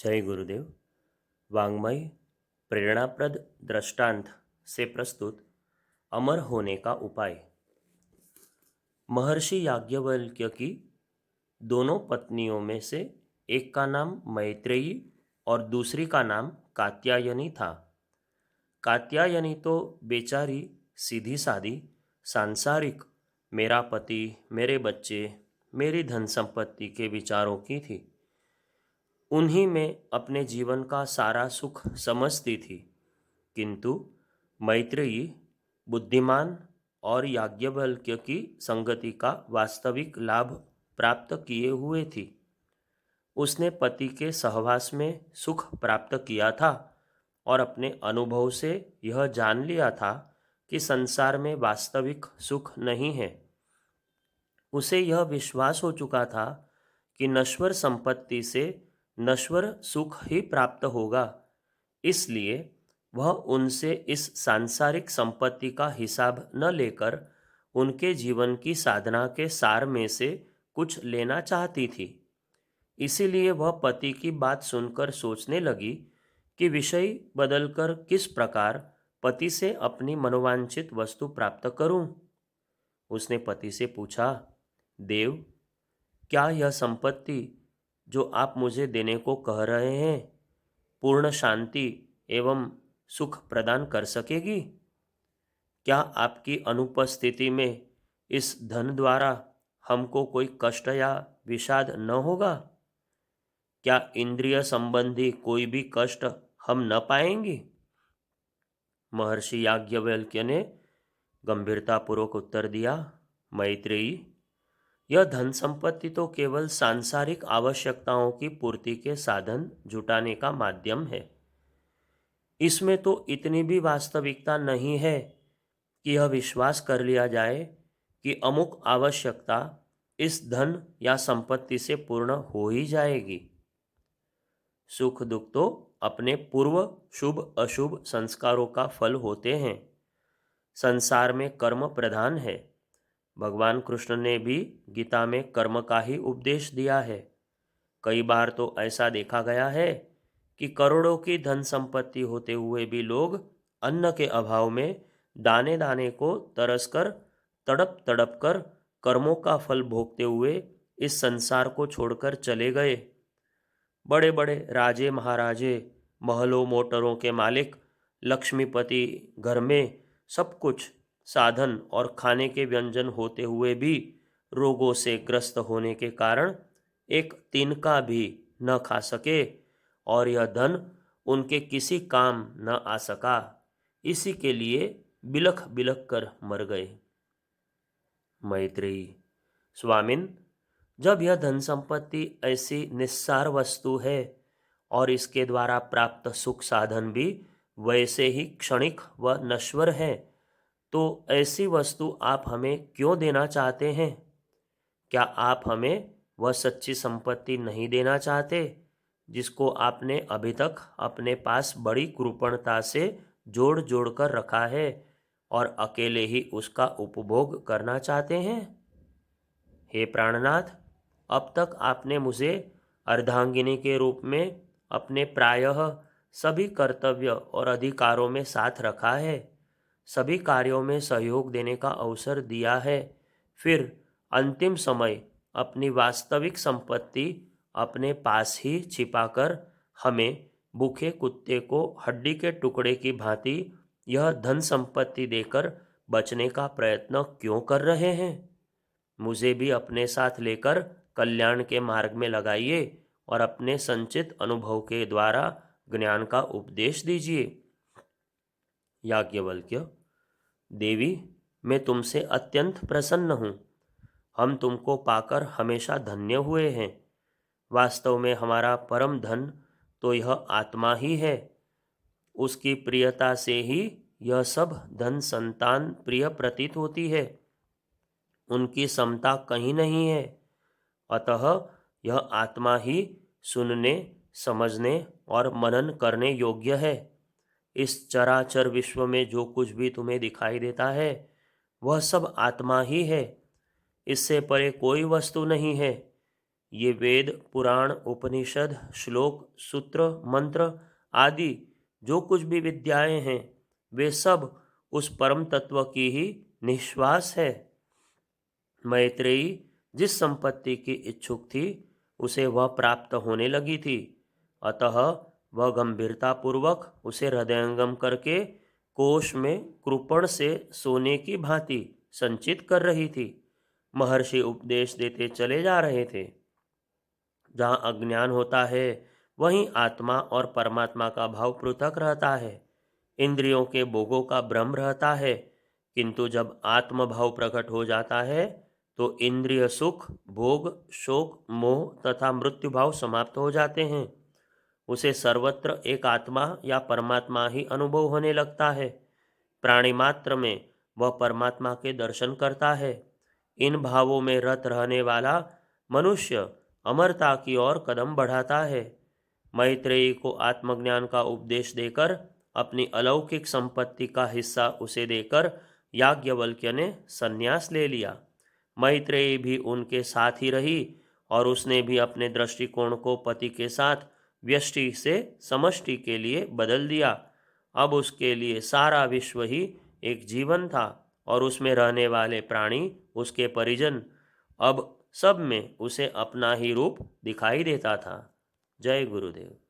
जय गुरुदेव। वाङ्मय प्रेरणाप्रद दृष्टांत से प्रस्तुत अमर होने का उपाय। महर्षि याज्ञवल्क्य की दोनों पत्नियों में से एक का नाम मैत्रेयी और दूसरी का नाम कात्यायनी था। कात्यायनी तो बेचारी सीधी सादी सांसारिक, मेरा पति, मेरे बच्चे, मेरी धन संपत्ति के विचारों की थी। उन्हीं में अपने जीवन का सारा सुख समझती थी। किंतु मैत्रेयी बुद्धिमान और याज्ञवल्क्य की संगति का वास्तविक लाभ प्राप्त किए हुए थी। उसने पति के सहवास में सुख प्राप्त किया था और अपने अनुभव से यह जान लिया था कि संसार में वास्तविक सुख नहीं है। उसे यह विश्वास हो चुका था कि नश्वर संपत्ति से नश्वर सुख ही प्राप्त होगा। इसलिए वह उनसे इस सांसारिक संपत्ति का हिसाब न लेकर उनके जीवन की साधना के सार में से कुछ लेना चाहती थी। इसीलिए वह पति की बात सुनकर सोचने लगी कि विषय बदलकर किस प्रकार पति से अपनी मनोवांछित वस्तु प्राप्त करूं। उसने पति से पूछा, देव, क्या यह संपत्ति जो आप मुझे देने को कह रहे हैं पूर्ण शांति एवं सुख प्रदान कर सकेगी? क्या आपकी अनुपस्थिति में इस धन द्वारा हमको कोई कष्ट या विषाद न होगा? क्या इंद्रिय संबंधी कोई भी कष्ट हम न पाएंगे? महर्षि याज्ञवल्क्य ने गंभीरतापूर्वक उत्तर दिया, मैत्रेयी, यह धन संपत्ति तो केवल सांसारिक आवश्यकताओं की पूर्ति के साधन जुटाने का माध्यम है। इसमें तो इतनी भी वास्तविकता नहीं है कि यह विश्वास कर लिया जाए कि अमुक आवश्यकता इस धन या संपत्ति से पूर्ण हो ही जाएगी। सुख दुख तो अपने पूर्व शुभ अशुभ संस्कारों का फल होते हैं। संसार में कर्म प्रधान है। भगवान कृष्ण ने भी गीता में कर्म का ही उपदेश दिया है। कई बार तो ऐसा देखा गया है कि करोड़ों की धन संपत्ति होते हुए भी लोग अन्न के अभाव में दाने दाने को तरसकर तड़प तड़प कर कर्मों का फल भोगते हुए इस संसार को छोड़कर चले गए। बड़े बड़े राजे महाराजे, महलों मोटरों के मालिक, लक्ष्मीपति, घर में सब कुछ साधन और खाने के व्यंजन होते हुए भी रोगों से ग्रस्त होने के कारण एक तिनका भी न खा सके और यह धन उनके किसी काम न आ सका। इसी के लिए बिलख बिलख कर मर गए। मैत्रेयी, स्वामिन, जब यह धन संपत्ति ऐसी निस्सार वस्तु है और इसके द्वारा प्राप्त सुख साधन भी वैसे ही क्षणिक व नश्वर है, तो ऐसी वस्तु आप हमें क्यों देना चाहते हैं? क्या आप हमें वह सच्ची संपत्ति नहीं देना चाहते जिसको आपने अभी तक अपने पास बड़ी कृपणता से जोड़ जोड़ कर रखा है और अकेले ही उसका उपभोग करना चाहते हैं? हे प्राणनाथ, अब तक आपने मुझे अर्धांगिनी के रूप में अपने प्रायः सभी कर्तव्य और अधिकारों में साथ रखा है, सभी कार्यों में सहयोग देने का अवसर दिया है। फिर अंतिम समय अपनी वास्तविक संपत्ति अपने पास ही छिपाकर हमें भूखे कुत्ते को हड्डी के टुकड़े की भांति यह धन संपत्ति देकर बचने का प्रयत्न क्यों कर रहे हैं? मुझे भी अपने साथ लेकर कल्याण के मार्ग में लगाइए और अपने संचित अनुभव के द्वारा ज्ञान का उपदेश दीजिए। याज्ञवल्क्य, देवी, मैं तुमसे अत्यंत प्रसन्न हूँ। हम तुमको पाकर हमेशा धन्य हुए हैं। वास्तव में हमारा परम धन तो यह आत्मा ही है। उसकी प्रियता से ही यह सब धन संतान प्रिय प्रतीत होती है। उनकी समता कहीं नहीं है। अतः यह आत्मा ही सुनने, समझने और मनन करने योग्य है। इस चराचर विश्व में जो कुछ भी तुम्हें दिखाई देता है वह सब आत्मा ही है। इससे परे कोई वस्तु नहीं है। ये वेद, पुराण, उपनिषद, श्लोक, सूत्र, मंत्र आदि जो कुछ भी विद्याएं हैं, वे सब उस परम तत्व की ही निश्वास है। मैत्रेयी जिस संपत्ति की इच्छुक थी, उसे वह प्राप्त होने लगी थी। अतः वह गंभीरतापूर्वक उसे हृदयंगम करके कोश में कृपण से सोने की भांति संचित कर रही थी। महर्षि उपदेश देते चले जा रहे थे। जहाँ अज्ञान होता है, वहीं आत्मा और परमात्मा का भाव पृथक रहता है। इंद्रियों के भोगों का भ्रम रहता है, किंतु जब आत्म भाव प्रकट हो जाता है, तो इंद्रिय सुख, भोग, शोक, मोह तथा मृत्यु भाव समाप्त हो जाते हैं। उसे सर्वत्र एक आत्मा या परमात्मा ही अनुभव होने लगता है। प्राणी मात्र में वह परमात्मा के दर्शन करता है। इन भावों में रत रहने वाला मनुष्य अमरता की ओर कदम बढ़ाता है। मैत्रेयी को आत्मज्ञान का उपदेश देकर अपनी अलौकिक संपत्ति का हिस्सा उसे देकर याज्ञवल्क्य ने संन्यास ले लिया। मैत्रेयी भी उनके साथ ही रही और उसने भी अपने दृष्टिकोण को पति के साथ व्यष्टि से समष्टि के लिए बदल दिया। अब उसके लिए सारा विश्व ही एक जीवन था और उसमें रहने वाले प्राणी उसके परिजन। अब सब में उसे अपना ही रूप दिखाई देता था। जय गुरुदेव।